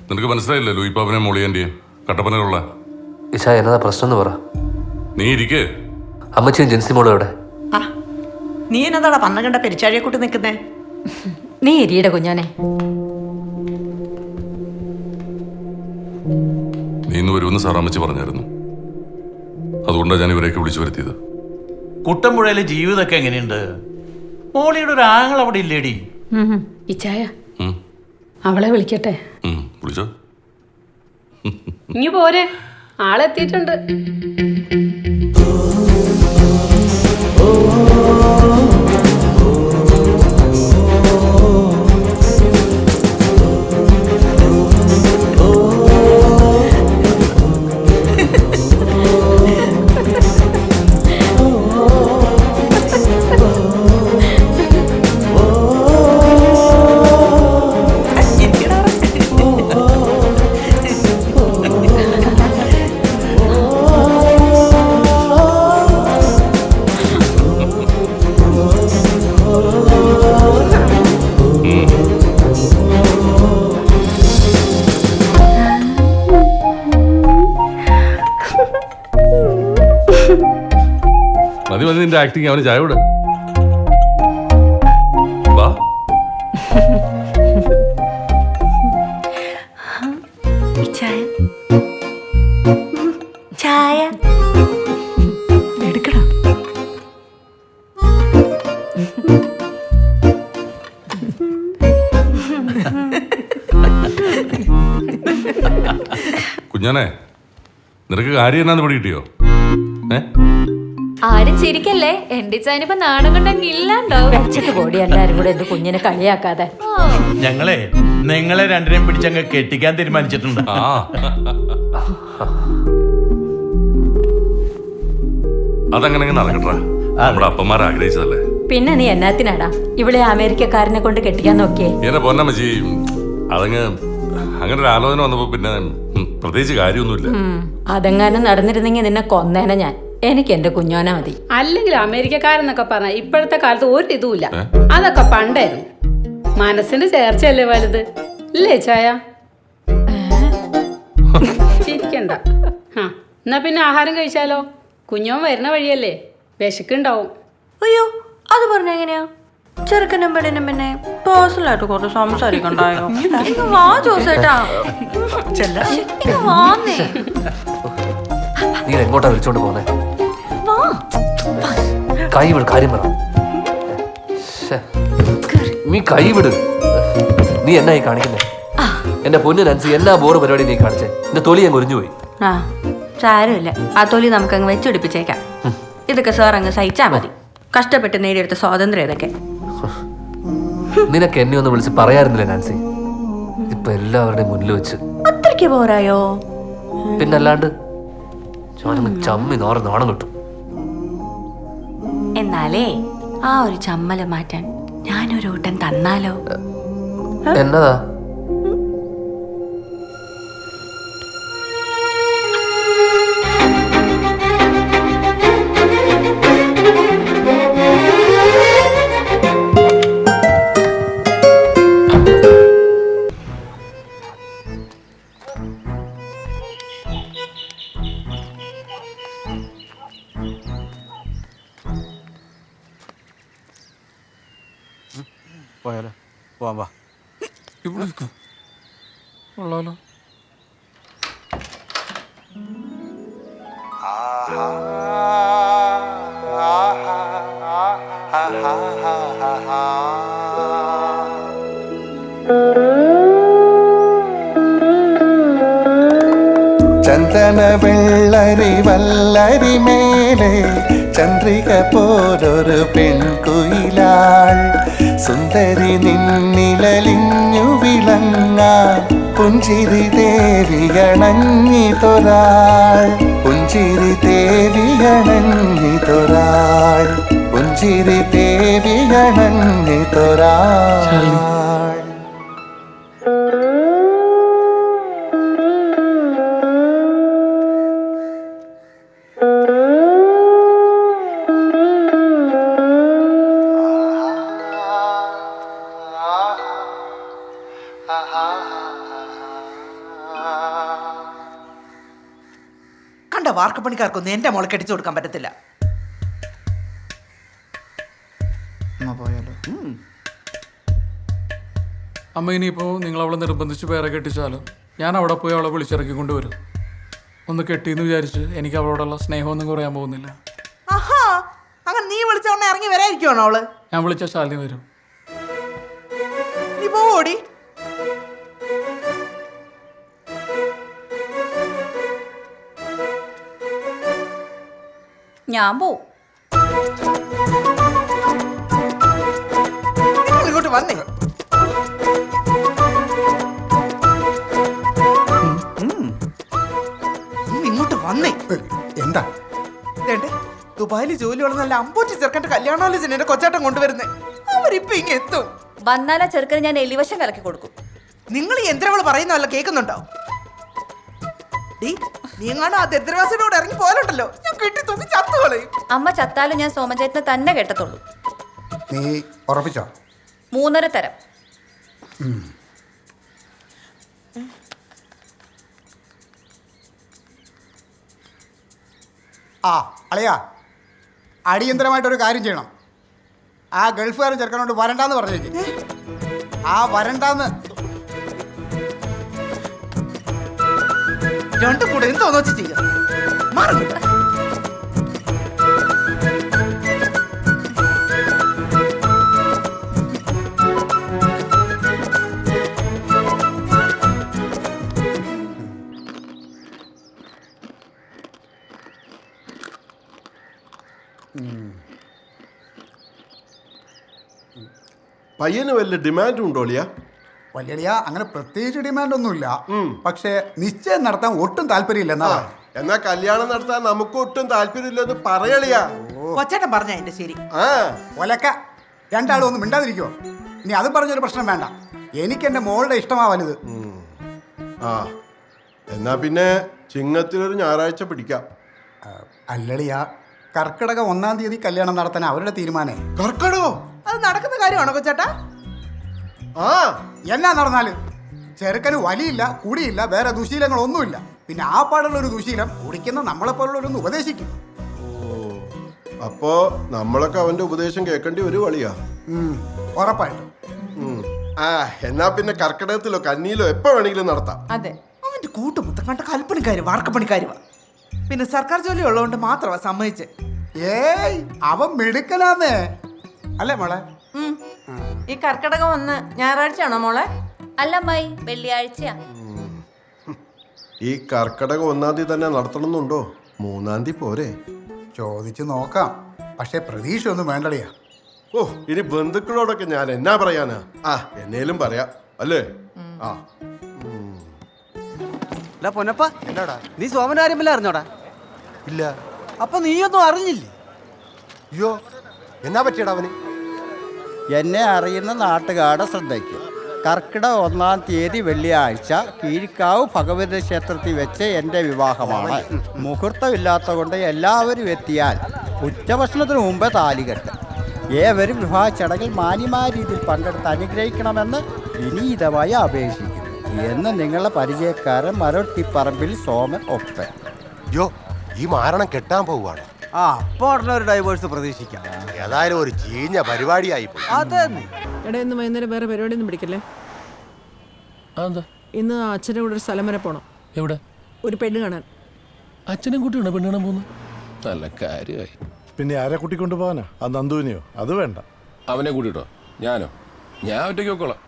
നിനക്ക് മനസ്സിലായില്ലേ ലൂയിപ്പാപ്പനെ മോളിയൻ്റെയും കട്ടപ്പനയിലുള്ള ഇഷ എന്നതാ പ്രശ്നം എന്ന് പറ. നീ ഇരിക്കേ. അമ്മച്ചിയും ജെൻസി മോളും എവിടെ? നീ എന്നതാടാ പന്ന കണ്ട പെരിച്ചാഴിയെ കൂട്ടി നിൽക്കുന്നേ? നീ ഇരിയുടെ കുഞ്ഞോനെ. നീ ഇന്ന് വരുമെന്ന് സാറാമ്മച്ചി പറഞ്ഞായിരുന്നു. അതുകൊണ്ടാണ് ഞാൻ ഇവരെയൊക്കെ വിളിച്ചു വരുത്തിയത്. കുട്ടമ്പുഴയിലെ ജീവിതമൊക്കെ എങ്ങനെയുണ്ട്? മോളിയുടെ ഒരു ആങ്ങൾ അവിടെ ഇല്ലേടി? ഇച്ചായ അവളെ വിളിക്കട്ടെ. വിളിച്ചോ. ഇനി പോരെ, ആളെത്തിയിട്ടുണ്ട്. മതി മതി നിന്റെ ആക്ടിങ്. അവന് ചായ വിട്. വാ. ചായ ചായ എടുക്കടാ. കുഞ്ഞാനെ, നിനക്ക് കാര്യം എന്നാന്ന് പിടി കിട്ടിയോ? ആരും ചിരിക്കല്ലേ, എന്റെ ചായനിപ്പോ നാണം കൊണ്ടെങ്കിൽ ഇല്ലാണ്ടാവും. വെച്ചിട്ട് കൂടി എല്ലാരും കൂടെ എന്റെ കുഞ്ഞിനെ കളിയാക്കാതെ. ഞങ്ങളെ നിങ്ങളെ രണ്ടിനെയും പിടിച്ചങ്ങ് കെട്ടിക്കാൻ തീരുമാനിച്ചിട്ടുണ്ട്. അതങ്ങനെ നടക്കട്ടാ, നമ്മുടെ അപ്പന്മാർ ആഗ്രഹിച്ചതല്ലേ. പിന്നെ നീ എന്നാത്തിനാടാ ഇവിടെ അമേരിക്കക്കാരനെ കൊണ്ട് കെട്ടിക്കാൻ നോക്കിയേ? എന്നെ പൊന്നമ്മച്ചി, അതങ്ങ് അങ്ങനെ ഒരു ആലോചന വന്നപ്പോ പിന്നെ പ്രത്യേകിച്ച് കാര്യമൊന്നുമില്ല. അതെങ്ങാനും നടന്നിരുന്നെങ്കിൽ നിന്നെ കൊന്നേനെ ഞാൻ. എനിക്ക് എന്റെ കുഞ്ഞോനെ മതി. അല്ലെങ്കിൽ അമേരിക്കക്കാരെന്നൊക്കെ പറഞ്ഞ ഇപ്പോഴത്തെ കാലത്ത് ഒരു ഇതുമില്ല. അതൊക്കെ പണ്ടായിരുന്നു. മനസ്സിന്റെ ചേർച്ചയല്ലേ വലുത്, ഇല്ലേ ചായ? ചിരിക്കണ്ട. എന്നാ പിന്നെ ആഹാരം കഴിച്ചാലോ? കുഞ്ഞോൻ വരുന്ന വഴിയല്ലേ, വിശക്കുണ്ടാവും. അയ്യോ, അത് പറഞ്ഞ എങ്ങനെയാ? ചെറുക്കനും പെണ്ണിനും പിന്നെ പേഴ്സണലായിട്ട് കുറച്ച് സംസാരിക്കണ്ടായോ? വാ ജോസേട്ടാ. നീ എങ്ങോട്ടാ വിളിച്ചോണ്ട് പോന്നെ? കൈ വിട്, കാര്യം പറ. നീ കൈ വിട്. നീ എന്നായി കാണിക്കുന്നേ? എന്റെ പൊന്നു നൻസി, എന്നാ ബോറ് പരിപാടി നീ കാണിച്ചേ? എന്റെ തൊലി അങ്ങ് ഒരിഞ്ഞു പോയി. ആ സാരമില്ല, ആ തൊലി നമുക്കങ്ങ് വെച്ചുപിടിപ്പിച്ചേക്കാം. ഇതൊക്കെ സാർ അങ്ങ് സഹിച്ചാ മതി. കഷ്ടപ്പെട്ട് നേടിയെടുത്ത സ്വാതന്ത്ര്യം ഇതൊക്കെ. നിനക്ക് എന്നെ ഒന്ന് വിളിച്ച് പറയാറുന്നില്ല നാൻസി? ഇപ്പൊ എല്ലാവരുടെയും മുന്നിൽ വെച്ച് അത്രയ്ക്ക് പോരായോ? പിന്നല്ലാണ്ട് ഞാനങ്ങ് ചമ്മി നാണം കിട്ടും. എന്നാലേ ആ ഒരു ചമ്മല് മാറ്റാൻ ഞാനൊരു ഊട്ടം തന്നാലോ? എന്നതാ? പോയാലോ? പോവാം, വാ. കൊള്ളാലോ. ചന്ദന വെള്ളരി വല്ലരി മേലെ ചന്ദ്രിക പോലൊരു പെൺകുയിലാൾ സുന്ദരി നിന്നിലലിഞ്ഞു വിളങ്ങാൻ പുഞ്ചിരി ദേവിയണഞ്ഞിതൊരാൾ പുഞ്ചിരി ദേവിയണഞ്ഞിതൊരാൾ പുഞ്ചിരി ദേവിയണഞ്ഞിതൊരാൾ. കണ്ട വാർക്കപ്പണിക്കാർക്കൊന്നും എന്റെ മോളെ കെട്ടിച്ചു കൊടുക്കാൻ പറ്റത്തില്ല. പോയാലോ? അമ്മ ഇനിയിപ്പോൾ നിങ്ങൾ അവളെ നിർബന്ധിച്ച് വേറെ കെട്ടിച്ചാലോ ഞാൻ അവിടെ പോയി അവളെ വിളിച്ചിറക്കി കൊണ്ടുവരും. ഒന്ന് കെട്ടിയെന്ന് വിചാരിച്ച് എനിക്ക് അവളോടുള്ള സ്നേഹമൊന്നും കുറയാൻ പോകുന്നില്ല. ആഹാ, അങ്ങനെ നീ വിളിച്ചോണ്ട് ഇറങ്ങി വരായിരിക്കുവാണോ അവള്? ഞാൻ വിളിച്ച ശാലിനി വരും. നീ പോടി. ഞാൻ പോവും. നിങ്ങൾ ഇങ്ങോട്ട് വന്നേ. ഇങ്ങോട്ട് വന്നേ. എന്താ ദുബായിൽ ജോലിയുള്ള നല്ല അമ്പൂറ്റി ചെറുക്കന്റെ കല്യാണാലോചന എന്റെ കൊച്ചാട്ടം കൊണ്ടുവരുന്നേ. അവരിപ്പൊ ഇങ്ങ എത്തും. വന്നാലാ ചെറുക്കന് ഞാൻ എലിവശം കലക്കി കൊടുക്കും. നിങ്ങൾ ഈ യന്ത്രവള് പറയുന്നതല്ല കേൾക്കുന്നുണ്ടോ? നീ എങ്ങാണ്ട് ആ ദരിദ്രവാസിയോട് ഇറങ്ങി പോലുണ്ടല്ലോ, ഞാൻ കെട്ടി തൂക്കി ചത്തുകളയും. അമ്മ ചത്താലും ഞാൻ സോമചേട്ടനെ തന്നെ കെട്ടത്തുള്ളൂ. നീ ഉറപ്പിച്ചോ? 3.5 തരം. ആ അളിയാ, അടിയന്തരമായിട്ടൊരു കാര്യം ചെയ്യണം. ആ ഗൾഫുകാരൻ ചെറുക്കനോട് വരണ്ടാന്ന് പറഞ്ഞേക്ക്. ആ വരണ്ടാന്ന്. രണ്ടും കൂടെ എന്തോന്ന് വെച്ച് ചെയ്യാം. മാറുന്നില്ല. പയ്യന് വല്ല ഡിമാൻഡും ഉണ്ടോ അളിയാ? വലിയ അങ്ങനെ പ്രത്യേകിച്ച് ഡിമാൻഡ് ഒന്നുമില്ല. പക്ഷേ നിശ്ചയം നടത്താൻ ഒട്ടും താല്പര്യമില്ലെന്നാ. എന്നാ കല്യാണം നടത്താൻ നമുക്ക് ഒട്ടും താല്പര്യമില്ലെന്ന് പറയളിയാ. കൊച്ചേട്ടൻ പറഞ്ഞ എന്റെ ശരി. ഒലക്ക രണ്ടാളും ഒന്നും മിണ്ടാതിരിക്കുവോ? ഇനി അതും പറഞ്ഞൊരു പ്രശ്നം വേണ്ട. എനിക്ക് എൻ്റെ മോളുടെ ഇഷ്ടമാ വലുത്. ആ എന്നാ പിന്നെ ചിങ്ങത്തിലൊരു ഞായറാഴ്ച പിടിക്കാം. അല്ലളിയാ, കർക്കിടക 1-ാം തീയതി കല്യാണം നടത്താൻ അവരുടെ തീരുമാനം. കർക്കിടകോ? അത് നടക്കുന്ന കാര്യമാണോ കൊച്ചേട്ടാ? ആ എന്നാ നടന്നാല് ചെറുക്കന് വലിയില്ല, കുടിയില്ല, വേറെ ദുശീലങ്ങളൊന്നുമില്ല. പിന്നെ ആ പാടുള്ള ഒരു ദുശീലം കുടിക്കുന്ന നമ്മളെപ്പോലുള്ളവരൊന്ന് ഉപദേശിക്കും. അപ്പോ നമ്മളൊക്കെ അവന്റെ ഉപദേശം കേൾക്കേണ്ടി ഒരു വളിയാ. ഉറപ്പായിട്ടും. ആ എന്നാ പിന്നെ കർക്കിടകത്തിലോ കന്നിയിലോ എപ്പോ വേണമെങ്കിലും നടത്താം. അതെ, അവന്റെ കൂട്ടുമുത്തം കണ്ട കൽപ്പണിക്കാര് വാർക്കപ്പണിക്കാരുവാ. പിന്നെ സർക്കാർ ജോലി ഉള്ളതുകൊണ്ട് മാത്രമാ സമ്മതിച്ച്. ഏയ് അവൻ മിടുക്കനാന്നേ. അല്ലേ മോളെ? ഈ കർക്കിടകം 1 ഞായറാഴ്ച ആണോ മോളെ? അല്ല അമ്മായി, വെള്ളിയാഴ്ചയാ. ഈ കർക്കിടകം 1-ാം തീയതി തന്നെ നടത്തണമെന്നുണ്ടോ? 3-ാം തീയതി പോരെ? ചോദിച്ചു നോക്കാം. പക്ഷെ പ്രതീക്ഷ ഒന്നും വേണ്ടടിയാ. ഓ ഇനി ബന്ധുക്കളോടൊക്കെ ഞാൻ എന്നാ പറയാനാ? ആ എന്നേലും പറയാം അല്ലേ? ആ പൊന്നപ്പ, എന്നാടാ നീ സോമന്റെ കാര്യം വല്ല അറിഞ്ഞോടാ? ഇല്ല. അപ്പൊ നീയൊന്നും അറിഞ്ഞില്ലേ? അയ്യോ, എന്നാ പറ്റിയടാ അവന്? എന്നെ അറിയുന്ന നാട്ടുകാരുടെ ശ്രദ്ധയ്ക്ക് കർക്കിടക 1-ാം തീയതി വെള്ളിയാഴ്ച കീഴ്ക്കാവ് ഭഗവതി ക്ഷേത്രത്തിൽ വെച്ച് എൻ്റെ വിവാഹമാണ്. മുഹൂർത്തമില്ലാത്ത കൊണ്ട് എല്ലാവരും എത്തിയാൽ ഉച്ചഭക്ഷണത്തിന് മുമ്പേ താലികെട്ട്. ഏവരും വിവാഹ ചടങ്ങിൽ മാന്യമായ രീതിയിൽ പങ്കെടുത്ത് അനുഗ്രഹിക്കണമെന്ന് വിനീതമായി അപേക്ഷിക്കുന്നു എന്ന് നിങ്ങളുടെ പരിചയക്കാരൻ മരൊട്ടിപ്പറമ്പിൽ സോമൻ ഒപ്പൻ. അയ്യോ, ഈ മാരണം കെട്ടാൻ പോവുകയാണ്. അപ്പോൾ ഉടനെ ഒരു ഡൈവേഴ്സ് പ്രതീക്ഷിക്കാം. ഏതായാലും ഒരു ചീഞ്ഞ പരിപാടിയായി പോയി. അതെ. എടാ, ഇന്ന് വൈകുന്നേരം വേറെ പരിപാടിയൊന്നും പിടിക്കല്ലേ? അതെന്താ? ഇന്ന് അച്ഛൻ്റെ കൂടെ ഒരു സ്ഥലം വരെ പോണം. എവിടെ? ഒരു പെണ്ണ് കാണാൻ. അച്ഛനും കുട്ടിയാണോ പെണ്ണ് കാണാൻ പോകുന്നത്? നല്ല കാര്യമായി. പിന്നെ ആരെ കൂട്ടിക്കൊണ്ട് പോകാനാ? ആ നന്ദുവിനെയോ? അത് വേണ്ട. അവനെ കൂട്ടിട്ടോ? ഞാനോ? ഞാൻ ഒറ്റയ്ക്ക് വെക്കോളാം.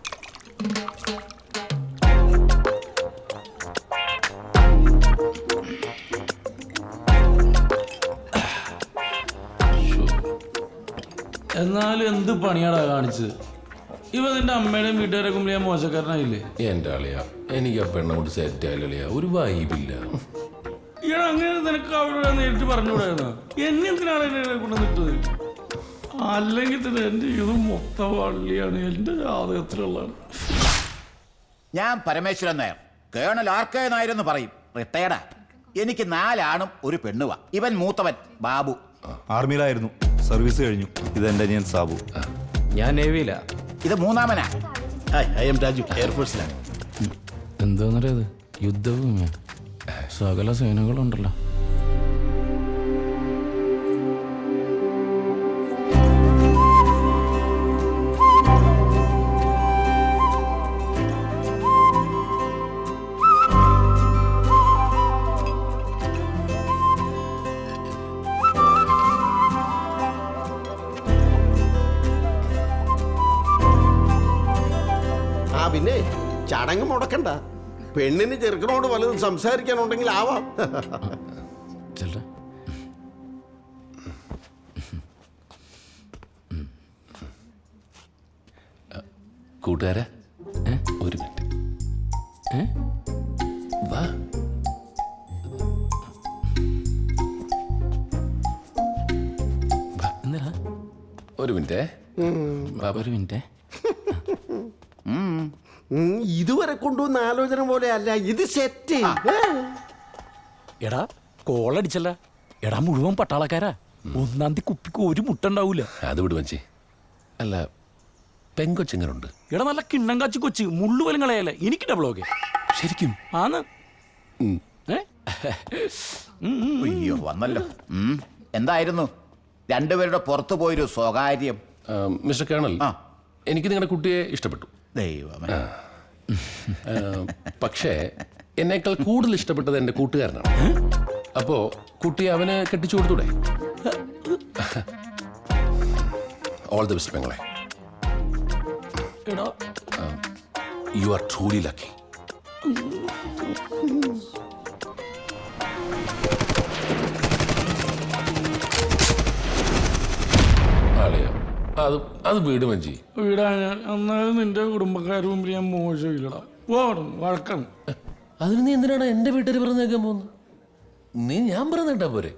എന്നാലും എന്ത് പണിയാടാ കാണിച്ചത്? ഇവ നിന്റെ അമ്മയുടെയും വീട്ടുകാരെ കുമ്പിളിയാ മോശക്കാരനായില്ലേ? എൻ്റെ അളിയാ, എനിക്ക് ആ പെണ്ണെ കൊണ്ട് സെറ്റ് ആയില്ല. ഒരു വൈബില്ല. ഇയാൾ അങ്ങനെ നിനക്ക് അവരോട് നേരിട്ട് പറഞ്ഞുകൂടായിരുന്നു? എന്നെ എന്തിനാണ് എന്നെ കൊണ്ടുവന്നിട്ടത്? അല്ലെങ്കിൽ തന്നെ എൻ്റെ ഇത് മൊത്തം വള്ളിയാണ് എൻ്റെ ജാതകത്തിലുള്ളത്. ഞാൻ പരമേശ്വരൻ നായർ, കേണൽ ആർക്കെ നായരെന്ന് പറയും, റിട്ടയർഡാ. എനിക്ക് 4 ആണും ഒരു പെണ്ണുവാ. ഇവൻ മൂത്തവൻ ബാബു. ആർമിയിലായിരുന്നു, സർവീസ് കഴിഞ്ഞു. ഇതെന്റെ അനിയൻ സാബു. ഞാൻ നേവിയിലാ. ഇത് 3-ാമനാ. ഐ എം രാജു, എയർഫോഴ്സിലാണ്. എന്താന്നറിയത്? യുദ്ധഭൂമിയാ, സകല സേനകളുണ്ടല്ലോ. ചടങ്ങ് മുടക്കണ്ട. പെണ്ണിന് ചെറുക്കനോട് വലുതും സംസാരിക്കാനുണ്ടെങ്കിൽ ആവാം. കൂട്ടുകാരാ, ഒരു മിനിറ്റ്. വാ. ഒരു മിനിറ്റേ. ഒരു മിനിറ്റേ. ഇതുവരെ കൊണ്ടുവന്ന ആലോചന പോലെ അല്ല ഇത്. സെറ്റ്. എടാ കോളടിച്ചല്ല. എടാ മുഴുവൻ പട്ടാളക്കാരാ. ഒന്നാം തീയതി കുപ്പിക്ക് ഒരു മുട്ട ഉണ്ടാവൂല. അത് വിട് വഞ്ചി. അല്ല, പെങ്കൊച്ചെങ്ങനുണ്ട്? എടാ നല്ല കിണ്ണം കാച്ചി കൊച്ച്. മുള്ളുവലും കളയല്ല. എനിക്ക് ഡബിൾ ഓക്കെ. ശരിക്കും ആന്ന്. അയ്യോ വന്നല്ലോ. എന്തായിരുന്നു രണ്ടുപേരുടെ പുറത്തു പോയൊരു സ്വകാര്യം? മിസ്റ്റർ കേണൽ, എനിക്ക് നിങ്ങളുടെ കുട്ടിയെ ഇഷ്ടപ്പെട്ടു. ദൈവമേ. പക്ഷേ എന്നേക്കാൾ കൂടുതൽ ഇഷ്ടപ്പെട്ടത് എൻ്റെ കൂട്ടുകാരനാണ്. അപ്പോ കുട്ടിയെ അവന് കെട്ടിച്ചു കൊടുത്തൂടെ? ഓൾ ദി ബെസ്റ്റ് പെങ്ങളെ. You are truly lucky. അത് വീട് മഞ്ചി. വീടാ ഞാൻ. എന്നാലും നിന്റെ കുടുംബക്കാരുടെ മുമ്പിൽ ഞാൻ മോശമില്ലടാ. പോകണം വഴക്കണം. അതിന് നീ എന്തിനാണ് എൻ്റെ വീട്ടുകാർ പറഞ്ഞേക്കാൻ പോകുന്നത്? നീ ഞാൻ പറഞ്ഞിട്ടാ പോരെ.